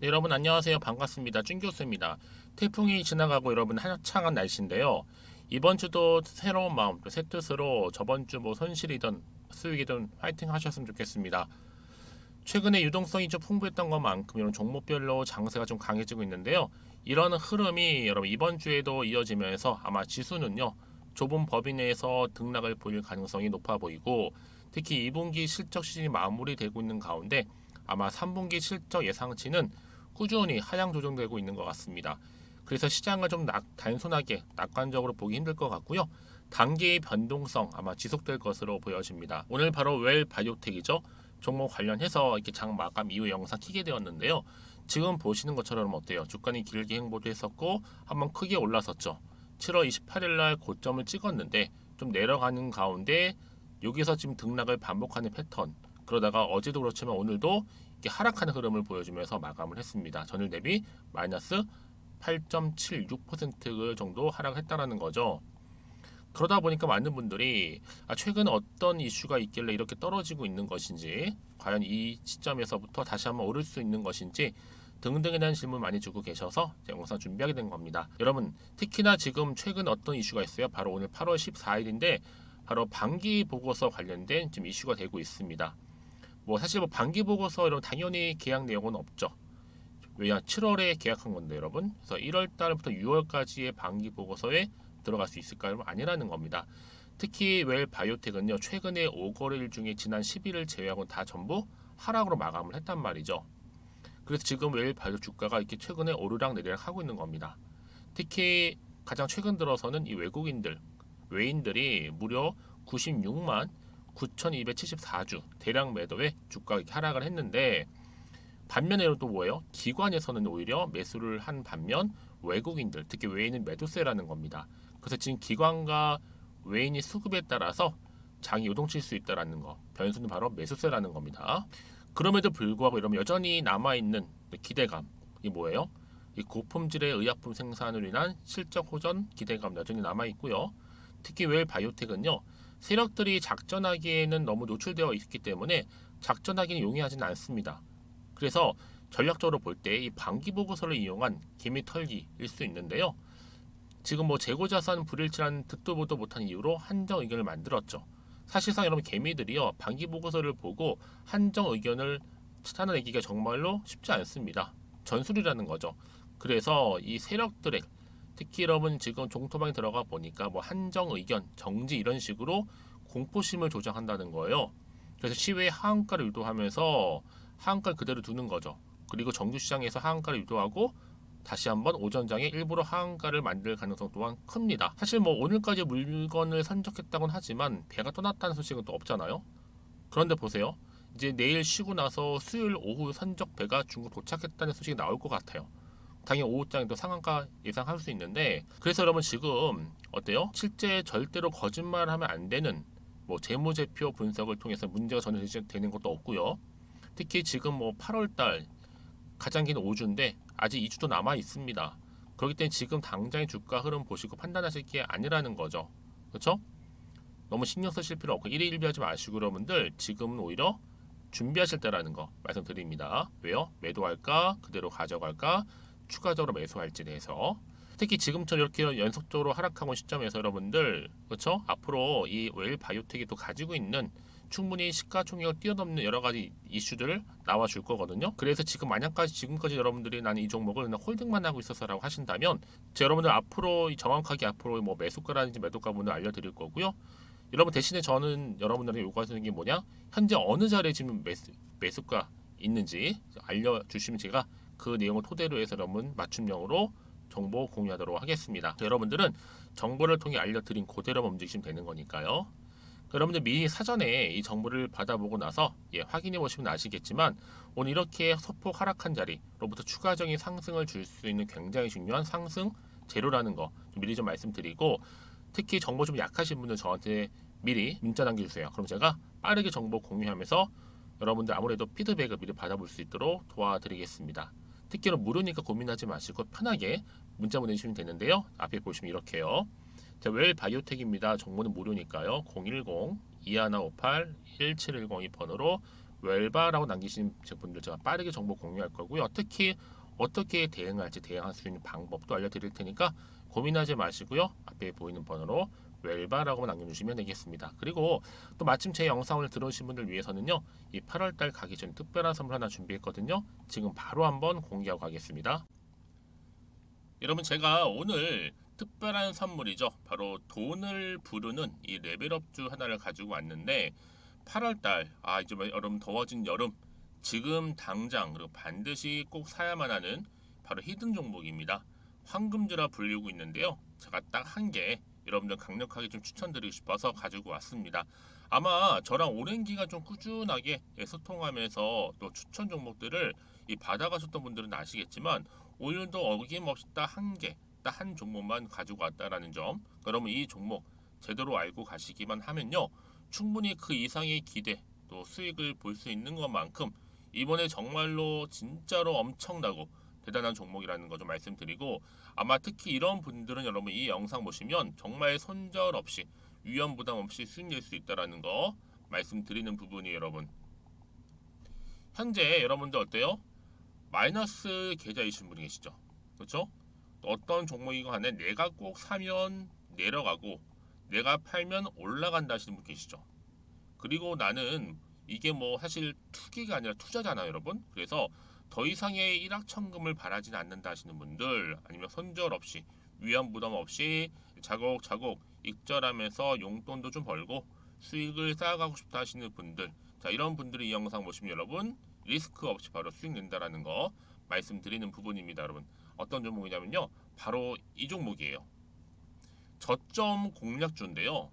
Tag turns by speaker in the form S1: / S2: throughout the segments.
S1: 네, 여러분 안녕하세요. 반갑습니다. 준 교수입니다. 태풍이 지나가고 여러분 한창한 날씨인데요. 이번 주도 새로운 마음, 새 뜻으로 저번 주 뭐 손실이든 수익이든 화이팅 하셨으면 좋겠습니다. 최근에 유동성이 좀 풍부했던 것만큼 이런 종목별로 장세가 좀 강해지고 있는데요. 이런 흐름이 여러분 이번 주에도 이어지면서 아마 지수는요. 좁은 범위 내에서 등락을 보일 가능성이 높아 보이고 특히 2분기 실적 시즌이 마무리되고 있는 가운데 아마 3분기 실적 예상치는 꾸준히 하향 조정되고 있는 것 같습니다. 그래서 시장을 좀 단순하게 낙관적으로 보기 힘들 것 같고요. 단기의 변동성 아마 지속될 것으로 보여집니다. 오늘 바로 웰 바이오텍이죠. 종목 관련해서 이렇게 장 마감 이후 영상 키게 되었는데요. 지금 보시는 것처럼 어때요? 주가는 길게 행보도 했었고 한번 크게 올라섰죠. 7월 28일 날 고점을 찍었는데 좀 내려가는 가운데 여기서 지금 등락을 반복하는 패턴. 그러다가 어제도 그렇지만 오늘도 이렇게 하락하는 흐름을 보여주면서 마감을 했습니다. 전일 대비 마이너스 8.76% 정도 하락했다라는 거죠. 그러다 보니까 많은 분들이 최근 어떤 이슈가 있길래 이렇게 떨어지고 있는 것인지, 과연 이 시점에서부터 다시 한번 오를 수 있는 것인지 등등에 대한 질문 많이 주고 계셔서 제가 영상 준비하게 된 겁니다. 여러분, 특히나 지금 최근 어떤 이슈가 있어요? 바로 오늘 8월 14일인데 바로 반기 보고서 관련된 지금 이슈가 되고 있습니다. 뭐 사실 뭐 반기 보고서 이런 당연히 계약 내용은 없죠. 왜냐 7월에 계약한 건데 여러분. 그래서 1월 달부터 6월까지의 반기 보고서에 들어갈 수 있을까요? 아니라는 겁니다. 특히 웰 바이오텍은요. 최근에 5거래일 중에 지난 10일을 제외하고 다 전부 하락으로 마감을 했단 말이죠. 그래서 지금 웰 바이오 주가가 이렇게 최근에 오르락 내리락 하고 있는 겁니다. 특히 가장 최근 들어서는 이 외인들이 무려 96만 9,274주 대량 매도에 주가가 이렇게 하락을 했는데 반면에 또 뭐예요? 기관에서는 오히려 매수를 한 반면 외국인들, 특히 외인은 매도세라는 겁니다. 그래서 지금 기관과 외인이 수급에 따라서 장이 요동칠 수 있다라는 거. 변수는 바로 매수세라는 겁니다. 그럼에도 불구하고 이러면 여전히 남아있는 기대감. 이 뭐예요? 이 고품질의 의약품 생산으로 인한 실적 호전 기대감 여전히 남아있고요. 특히 웰 바이오텍은요. 세력들이 작전하기에는 너무 노출되어 있기 때문에 작전하기는 용이하지는 않습니다. 그래서 전략적으로 볼 때 이 반기 보고서를 이용한 기미 털기일 수 있는데요. 지금 뭐 재고자산 불일치한 듣도 보도 못한 이유로 한정 의견을 만들었죠. 사실상 여러분 개미들이요 반기 보고서를 보고 한정 의견을 찾아내기가 정말로 쉽지 않습니다. 전술이라는 거죠. 그래서 이 세력들의 특히 여러분 지금 종토방에 들어가 보니까 뭐 한정 의견, 정지 이런 식으로 공포심을 조장한다는 거예요. 그래서 시외 하한가를 유도하면서 하한가를 그대로 두는 거죠. 그리고 정규시장에서 하한가를 유도하고 다시 한번 오전장에 일부러 하한가를 만들 가능성 또한 큽니다. 사실 뭐 오늘까지 물건을 선적했다고는 하지만 배가 떠났다는 소식은 또 없잖아요. 그런데 보세요. 이제 내일 쉬고 나서 수요일 오후 선적 배가 중국 도착했다는 소식이 나올 것 같아요. 당연히 오후장에 또 상한가 예상할 수 있는데 그래서 여러분 지금 어때요? 실제 절대로 거짓말하면 안 되는 뭐 재무제표 분석을 통해서 문제가 전혀 되는 것도 없고요. 특히 지금 뭐 8월달 가장 긴 5주인데 아직 2주도 남아 있습니다. 그렇기 때문에 지금 당장의 주가 흐름 보시고 판단하실 게 아니라는 거죠. 그렇죠? 너무 신경 쓰실 필요 없고 일희일비하지 마시고 여러분들 지금은 오히려 준비하실 때라는 거 말씀드립니다. 왜요? 매도할까? 그대로 가져갈까? 추가적으로 매수할지에 대해서 특히 지금처럼 이렇게 연속적으로 하락하고 있는 시점에서 여러분들 그렇죠? 앞으로 이 웰 바이오텍이 또 가지고 있는 충분히 시가총액을 뛰어넘는 여러 가지 이슈들을 나와줄 거거든요. 그래서 지금까지 여러분들이 나는 이 종목을 그냥 홀딩만 하고 있어서라고 하신다면 여러분들 앞으로 정확하게 앞으로 뭐 매수가라든지 매도가 분을 알려드릴 거고요. 여러분 대신에 저는 여러분들에게 요구하시는 게 뭐냐? 현재 어느 자리에 지금 매수가 있는지 알려주시면 제가 그 내용을 토대로 해서 여러분 맞춤형으로 정보 공유하도록 하겠습니다. 여러분들은 정보를 통해 알려드린 그대로 움직이시면 되는 거니까요. 여러분들 미리 사전에 이 정보를 받아보고 나서 확인해 보시면 아시겠지만 오늘 이렇게 소폭 하락한 자리로부터 추가적인 상승을 줄 수 있는 굉장히 중요한 상승 재료라는 거 미리 좀 말씀드리고 특히 정보 좀 약하신 분들 저한테 미리 문자 남겨주세요. 그럼 제가 빠르게 정보 공유하면서 여러분들 아무래도 피드백을 미리 받아볼 수 있도록 도와드리겠습니다. 특히는 무료니까 고민하지 마시고 편하게 문자 보내주시면 되는데요. 앞에 보시면 이렇게요. 자, 웰 바이오텍입니다. 정보는 무료니까요. 010-2158-1710 이 번호로 웰바라고 남기신 분들 제가 빠르게 정보 공유할 거고요. 특히 어떻게 대응할지 대응할 수 있는 방법도 알려드릴 테니까 고민하지 마시고요. 앞에 보이는 번호로 웰바라고 남겨주시면 되겠습니다. 그리고 또 마침 제 영상을 들으신 분들 위해서는요, 이 8월달 가기 전 특별한 선물 하나 준비했거든요. 지금 바로 한번 공개하고 가겠습니다. 여러분, 제가 오늘 특별한 선물이죠. 바로 돈을 부르는 이 레벨업주 하나를 가지고 왔는데 8월달, 이제 여름 더워진 여름, 지금 당장 그리고 반드시 꼭 사야만 하는 바로 히든 종목입니다. 황금주라 불리고 있는데요. 제가 딱 한 개 여러분들 강력하게 좀 추천드리고 싶어서 가지고 왔습니다. 아마 저랑 오랜 기간 좀 꾸준하게 소통하면서 또 추천 종목들을 받아가셨던 분들은 아시겠지만 오늘도 어김없이 딱 한 개, 딱 한 종목만 가지고 왔다라는 점. 그러면 이 종목 제대로 알고 가시기만 하면요, 충분히 그 이상의 기대 또 수익을 볼 수 있는 것만큼 이번에 정말로 진짜로 엄청나고 대단한 종목이라는 거 좀 말씀드리고, 아마 특히 이런 분들은 여러분 이 영상 보시면 정말 손절 없이 위험 부담 없이 수익 낼 수 있다라는 거 말씀드리는 부분이, 여러분 현재 여러분들 어때요? 마이너스 계좌이신 분이 계시죠? 그렇죠? 어떤 종목이건 간에 내가 꼭 사면 내려가고 내가 팔면 올라간다 하시는 분 계시죠? 그리고 나는 이게 뭐 사실 투기가 아니라 투자잖아요, 여러분. 그래서 더 이상의 일확천금을 바라진 않는다 하시는 분들, 아니면 손절 없이 위험 부담 없이 자곡자곡 익절하면서 용돈도 좀 벌고 수익을 쌓아가고 싶다 하시는 분들, 자, 이런 분들이 이 영상 보시면 여러분 리스크 없이 바로 수익 낸다라는 거 말씀드리는 부분입니다. 여러분, 어떤 종목이냐면요, 바로 이 종목이에요. 저점 공략주인데요,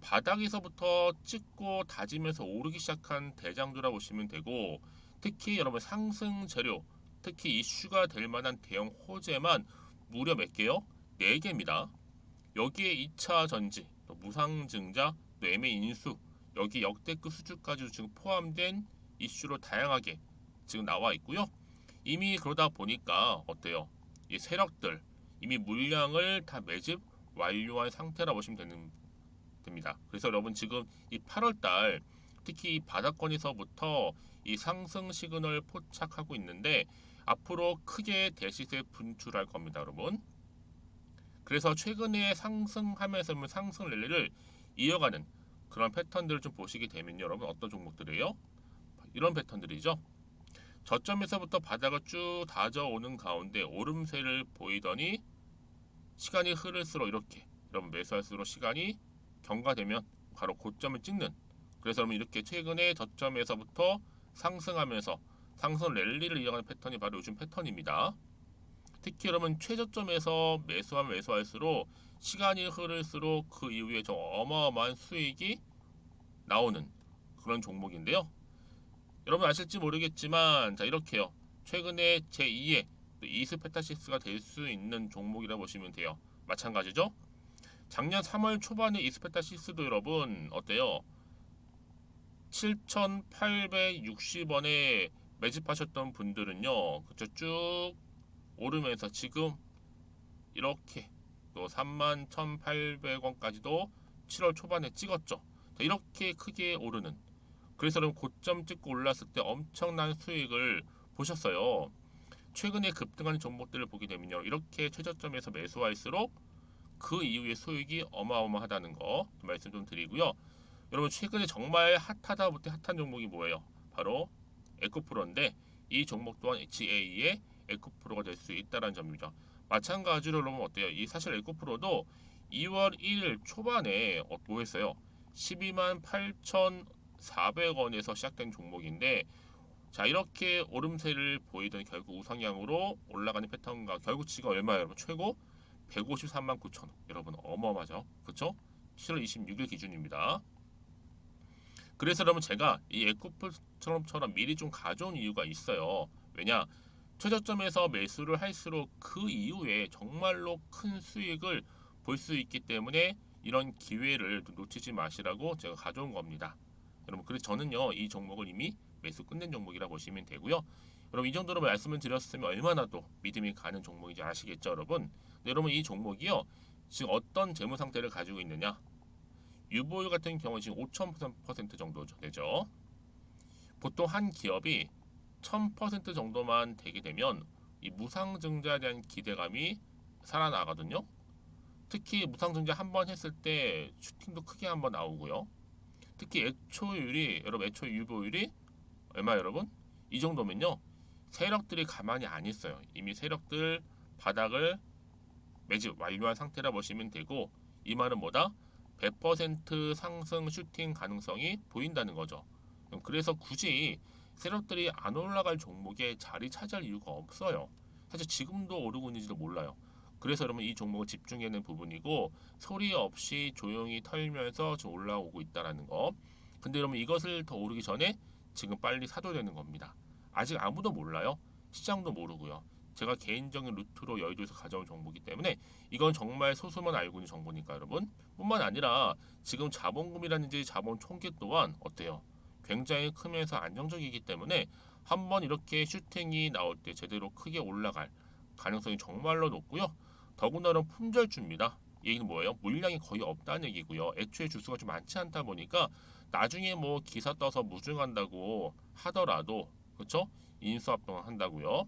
S1: 바닥에서부터 찍고 다지면서 오르기 시작한 대장주라 보시면 되고, 특히 여러분 상승 재료, 특히 이슈가 될 만한 대형 호재만 무려 몇 개요? 4개입니다. 여기에 2차 전지, 또 무상증자, 또 매매 인수, 여기 역대급 수주까지 지금 포함된 이슈로 다양하게 지금 나와 있고요. 이미 그러다 보니까 어때요? 이 세력들 이미 물량을 다 매집 완료한 상태라 보시면 됩니다. 그래서 여러분 지금 이 8월달 특히 이 바닥권에서부터 이 상승 시그널 포착하고 있는데 앞으로 크게 대시세 분출할 겁니다, 여러분. 그래서 최근에 상승하면서 상승 랠리를 이어가는 그런 패턴들을 좀 보시게 되면 여러분 어떤 종목들이에요? 이런 패턴들이죠. 저점에서부터 바닥을 쭉 다져오는 가운데 오름세를 보이더니 시간이 흐를수록 이렇게 여러분 매수할수록 시간이 경과되면 바로 고점을 찍는, 그래서 여러분 이렇게 최근에 저점에서부터 상승하면서 상승 랠리를 이어가는 패턴이 바로 요즘 패턴입니다. 특히 여러분 최저점에서 매수하면 매수할수록 시간이 흐를수록 그 이후에 좀 어마어마한 수익이 나오는 그런 종목인데요. 여러분 아실지 모르겠지만, 자, 이렇게요, 최근에 제2의 이스페타시스가 될 수 있는 종목이라 보시면 돼요. 마찬가지죠. 작년 3월 초반에 이스페타시스도 여러분 어때요? 7,860원에 매집하셨던 분들은요, 그쵸, 쭉 오르면서 지금 이렇게 또 31,800원까지도 7월 초반에 찍었죠. 자, 이렇게 크게 오르는, 그래서 여러분 고점 찍고 올랐을 때 엄청난 수익을 보셨어요. 최근에 급등하는 종목들을 보게 되면요, 이렇게 최저점에서 매수할수록 그 이후에 수익이 어마어마하다는 거 말씀 좀 드리고요. 여러분 최근에 정말 핫하다 못해 핫한 종목이 뭐예요? 바로 에코프로인데 이 종목 또한 HA의 에코프로가 될 수 있다는 점이죠. 마찬가지로 여러분 어때요? 이 사실 에코프로도 2월 1일 초반에 뭐 했어요? 12만 8,400원에서 시작된 종목인데, 자, 이렇게 오름세를 보이던 결국 우상향으로 올라가는 패턴과 결국 지금 얼마예요, 여러분? 최고 153만 9천 원. 여러분 어마어마하죠, 그렇죠? 7월 26일 기준입니다. 그래서 여러분 제가 이 에코프처럼 미리 좀 가져온 이유가 있어요. 왜냐? 최저점에서 매수를 할수록 그 이후에 정말로 큰 수익을 볼 수 있기 때문에 이런 기회를 놓치지 마시라고 제가 가져온 겁니다. 여러분, 그래서 저는요 이 종목을 이미 매수 끝낸 종목이라 보시면 되고요. 여러분 이 정도로 말씀을 드렸으면 얼마나 또 믿음이 가는 종목인지 아시겠죠, 여러분? 네, 여러분 이 종목이요 지금 어떤 재무 상태를 가지고 있느냐? 유보율 같은 경우 지금 5,000% 정도 되죠. 보통 한 기업이 1000% 정도만 되게 되면 이 무상증자에 대한 기대감이 살아나거든요. 특히 무상증자 한 번 했을 때 슈팅도 크게 한 번 나오고요. 특히 애초율이 여러분 애초 유보율이 얼마 여러분? 이 정도면요. 세력들이 가만히 안 있어요. 이미 세력들 바닥을 매집 완료한 상태라 보시면 되고 이 말은 뭐다? 100% 상승 슈팅 가능성이 보인다는 거죠. 그래서 굳이 세력들이 안 올라갈 종목에 자리 차지할 이유가 없어요. 사실 지금도 오르고 있는지도 몰라요. 그래서 여러분 이 종목을 집중해야 하는 부분이고 소리 없이 조용히 털면서 지금 올라오고 있다라는 거. 근데 여러분 이것을 더 오르기 전에 지금 빨리 사도 되는 겁니다. 아직 아무도 몰라요. 시장도 모르고요. 제가 개인적인 루트로 여의도에서 가져온 정보이기 때문에 이건 정말 소수만 알고 있는 정보니까 여러분. 뿐만 아니라 지금 자본금이라든지 자본 총계 또한 어때요? 굉장히 크면서 안정적이기 때문에 한번 이렇게 슈팅이 나올 때 제대로 크게 올라갈 가능성이 정말로 높고요. 더군다나 품절주입니다. 이 얘기는 뭐예요? 물량이 거의 없다는 얘기고요. 애초에 주수가 좀 많지 않다 보니까 나중에 뭐 기사 떠서 무증한다고 하더라도 그렇죠? 인수합병을 한다고요.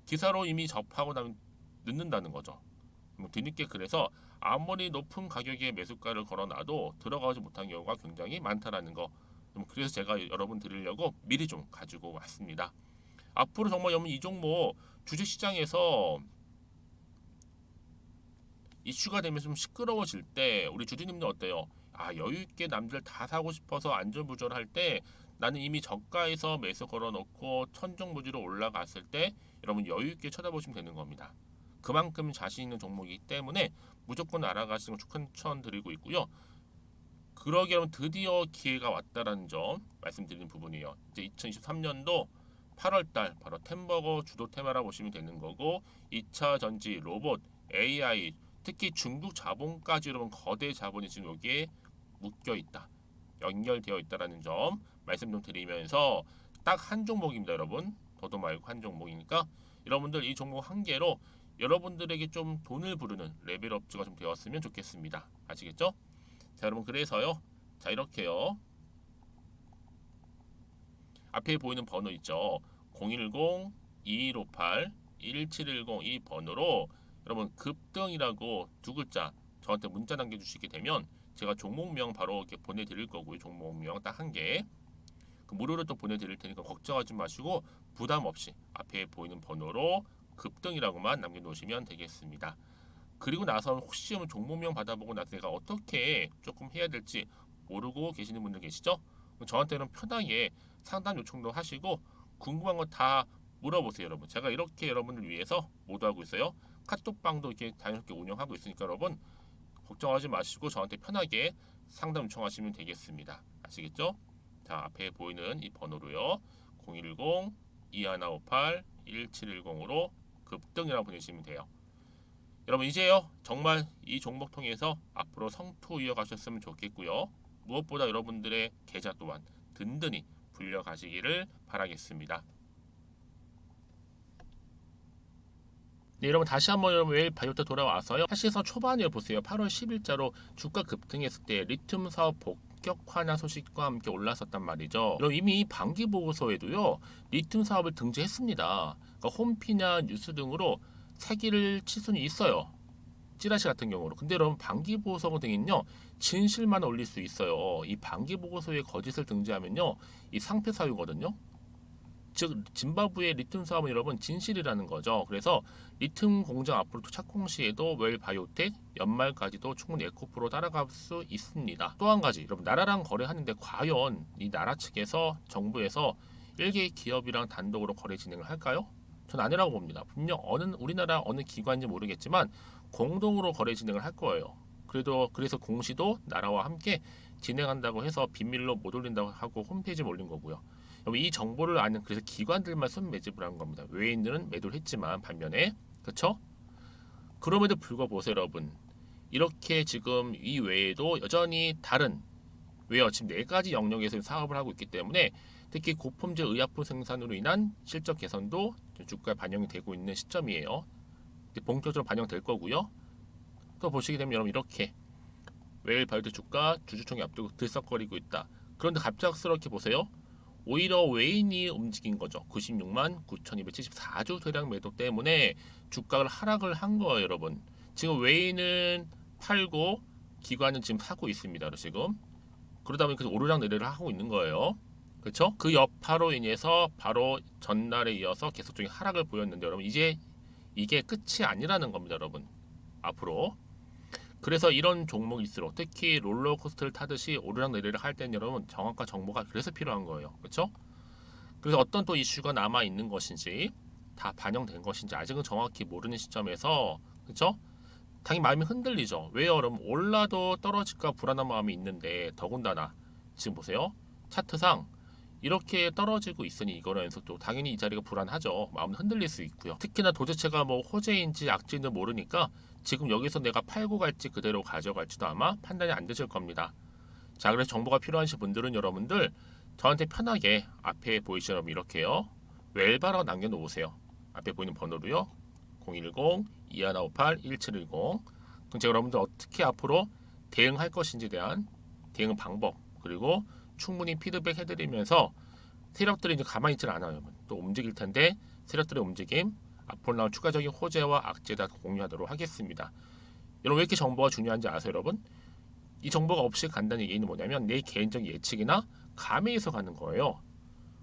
S1: 기사로 이미 접하고 나면 늦는다는 거죠. 뒤늦게 그래서 아무리 높은 가격에 매수가를 걸어놔도 들어가지 못한 경우가 굉장히 많다라는 거. 그래서 제가 여러분 드리려고 미리 좀 가지고 왔습니다. 앞으로 정말 여러분 이 종목 주식시장에서 이슈가 되면서 좀 시끄러워질 때 우리 주주님들 어때요? 아 여유 있게 남들 다 사고 싶어서 안전부절할 때 나는 이미 저가에서 매수 걸어놓고 천정부지로 올라갔을 때 여러분 여유 있게 쳐다보시면 되는 겁니다. 그만큼 자신 있는 종목이기 때문에 무조건 알아가시는 걸 추천드리고 있고요. 그러기 여러분 드디어 기회가 왔다라는 점 말씀드리는 부분이에요. 이제 2023년도 8월달 바로 템버거 주도 테마라 보시면 되는 거고 2차 전지, 로봇, AI 특히 중국 자본까지 여러분 거대 자본이 지금 여기에 묶여 있다. 연결되어 있다라는 점 말씀 좀 드리면서 딱 한 종목입니다, 여러분. 더도 말고 한 종목이니까 여러분들 이 종목 한 개로 여러분들에게 좀 돈을 부르는 레벨업주가 좀 되었으면 좋겠습니다. 아시겠죠? 자, 여러분 그래서요. 자, 이렇게요. 앞에 보이는 번호 있죠. 010-2158-1710 이 번호로 여러분 급등이라고 두 글자 저한테 문자 남겨주시게 되면 제가 종목명 바로 이렇게 보내드릴 거고요. 종목명 딱 한 개. 그 무료로 또 보내드릴 테니까 걱정하지 마시고 부담 없이 앞에 보이는 번호로 급등이라고만 남겨놓으시면 되겠습니다. 그리고 나서 혹시 종목명 받아보고 나서 내가 어떻게 조금 해야 될지 모르고 계시는 분들 계시죠? 저한테는 편하게 상담 요청도 하시고 궁금한 거 다 물어보세요, 여러분. 제가 이렇게 여러분을 위해서 모두하고 있어요. 카톡방도 이렇게 자연스럽게 운영하고 있으니까 여러분 걱정하지 마시고 저한테 편하게 상담 요청하시면 되겠습니다. 아시겠죠? 자, 앞에 보이는 이 번호로요. 010-2158-1710으로 급등이라고 보내시면 돼요. 여러분 이제요 정말 이 종목 통해서 앞으로 성투 이어가셨으면 좋겠고요. 무엇보다 여러분들의 계좌 또한 든든히 불려가시기를 바라겠습니다. 네, 여러분 다시 한번 여러분 웰 바이오테 돌아와서요. 사실상 초반에 보세요. 8월 10일자로 주가 급등했을 때 리튬 사업 본격화나 소식과 함께 올랐었단 말이죠. 여러분 이미 반기 보고서에도요. 리튬 사업을 등재했습니다. 그러니까 홈피나 뉴스 등으로 사기를 칠 수는 있어요. 찌라시 같은 경우로. 근데 여러분 반기 보고서 등은요 진실만 올릴 수 있어요. 이 반기 보고서에 거짓을 등재하면요 이 상패 사유거든요. 즉 짐바브웨 리튬 사업은 여러분 진실이라는 거죠. 그래서 리튬 공장 앞으로 착공 시에도 웰 바이오텍 연말까지도 충분히 에코프로 따라갈 수 있습니다. 또 한 가지 여러분 나라랑 거래하는데 과연 이 나라 측에서 정부에서 1개 기업이랑 단독으로 거래 진행을 할까요? 전 아니라고 봅니다. 분명 우리나라 어느 기관인지 모르겠지만 공동으로 거래 진행을 할 거예요. 그래서 공시도 나라와 함께 진행한다고 해서 비밀로 못 올린다고 하고 홈페이지에 올린 거고요. 이 정보를 아는 그래서 기관들만 손 매집을 한 겁니다. 외인들은 매도를 했지만 반면에 그렇죠? 그럼에도 불구하고 보세요, 여러분. 이렇게 지금 이 외에도 여전히 다른 왜요? 지금 4가지 영역에서 사업을 하고 있기 때문에 특히 고품질 의약품 생산으로 인한 실적 개선도 주가에 반영이 되고 있는 시점이에요. 본격적으로 반영될 거고요. 또 보시게 되면 여러분 이렇게 웰 바이오텍 주가 주주총회 앞두고 들썩거리고 있다. 그런데 갑작스럽게 보세요. 오히려 외인이 움직인 거죠. 96만 9,274주 대량 매도 때문에 주가를 하락을 한 거예요, 여러분. 지금 외인은 팔고 기관은 지금 사고 있습니다. 지금. 그러다 보니까 오르락내리락 하고 있는 거예요. 그렇죠? 그 여파로 인해서 바로 전날에 이어서 계속적인 하락을 보였는데 여러분 이제 이게 끝이 아니라는 겁니다, 여러분. 앞으로. 그래서 이런 종목일수록 특히 롤러코스터를 타듯이 오르락내리락 할 때는 여러분 정확한 정보가 그래서 필요한 거예요. 그렇죠? 그래서 어떤 또 이슈가 남아 있는 것인지 다 반영된 것인지 아직은 정확히 모르는 시점에서 그렇죠? 당연히 마음이 흔들리죠. 왜요? 여러분 올라도 떨어질까 불안한 마음이 있는데 더군다나 지금 보세요. 차트상 이렇게 떨어지고 있으니 이거는 연속도 당연히 이 자리가 불안하죠. 마음은 흔들릴 수 있고요. 특히나 도대체가 뭐 호재인지 악재인지 모르니까 지금 여기서 내가 팔고 갈지 그대로 가져갈지도 아마 판단이 안 되실 겁니다. 자, 그래서 정보가 필요하신 분들은 여러분들 저한테 편하게 앞에 보이시는 여러분 이렇게요. 웰바라고 남겨놓으세요. 앞에 보이는 번호로요. 010-2158-1710. 그럼 제가 여러분들 어떻게 앞으로 대응할 것인지에 대한 대응 방법 그리고 충분히 피드백 해드리면서 세력들이 이제 가만히 있질 않아요. 또 움직일 텐데 세력들의 움직임 앞으로 나올 추가적인 호재와 악재 다 공유하도록 하겠습니다. 여러분 왜 이렇게 정보가 중요한지 아세요, 여러분? 이 정보가 없이 간다는 얘기는 뭐냐면 내 개인적 예측이나 감에 의해서 가는 거예요.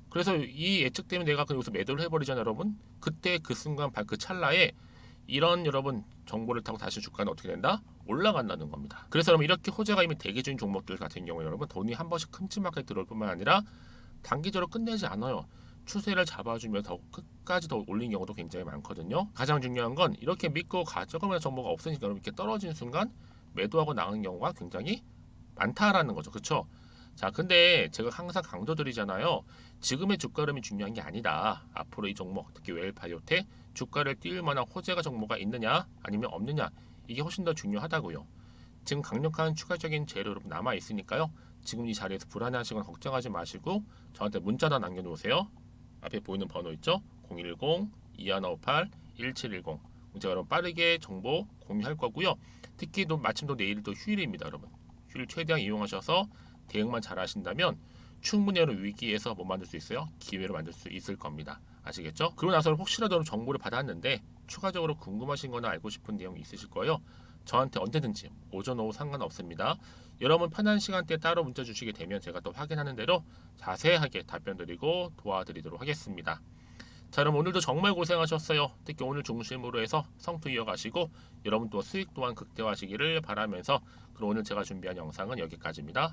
S1: 그래서 이 예측 때문에 내가 여기서 매도를 해버리잖아요, 여러분. 그때 그 순간 그 찰나에 이런 여러분 정보를 타고 다시 주가는 어떻게 된다? 올라간다는 겁니다. 그래서 여러분 이렇게 호재가 이미 대기 중인 종목들 같은 경우에 여러분 돈이 한 번씩 큼지막하게 들어올 뿐만 아니라 단기적으로 끝내지 않아요. 추세를 잡아주면서 끝까지 더 올린 경우도 굉장히 많거든요. 가장 중요한 건 이렇게 믿고 가져가면 정보가 없으니까 여러분 이렇게 떨어지는 순간 매도하고 나가는 경우가 굉장히 많다라는 거죠. 그렇죠? 자, 근데 제가 항상 강조드리잖아요. 지금의 주가 흐름이 중요한 게 아니다. 앞으로 이 종목, 특히 웰바이오텍 주가를 띄울 만한 호재가 정보가 있느냐 아니면 없느냐 이게 훨씬 더 중요하다고요. 지금 강력한 추가적인 재료 남아 있으니까요. 지금 이 자리에서 불안해하시거나 걱정하지 마시고 저한테 문자나 남겨놓으세요. 앞에 보이는 번호 있죠? 010-2158-1710. 제가 여러분 빠르게 정보 공유할 거고요. 특히 또 마침 또 내일이 또 휴일입니다, 여러분. 휴일 최대한 이용하셔서 대응만 잘 하신다면 충분히 여러 위기에서 뭐 만들 수 있어요? 기회를 만들 수 있을 겁니다. 아시겠죠? 그러고 나서 혹시라도 정보를 받았는데 추가적으로 궁금하신 거나 알고 싶은 내용이 있으실 거예요. 저한테 언제든지 오전 오후 상관없습니다. 여러분 편한 시간대에 따로 문자 주시게 되면 제가 또 확인하는 대로 자세하게 답변 드리고 도와드리도록 하겠습니다. 자, 그럼 오늘도 정말 고생하셨어요. 특히 오늘 중심으로 해서 성투 이어가시고 여러분 또 수익 또한 극대화하시기를 바라면서 그럼 오늘 제가 준비한 영상은 여기까지입니다.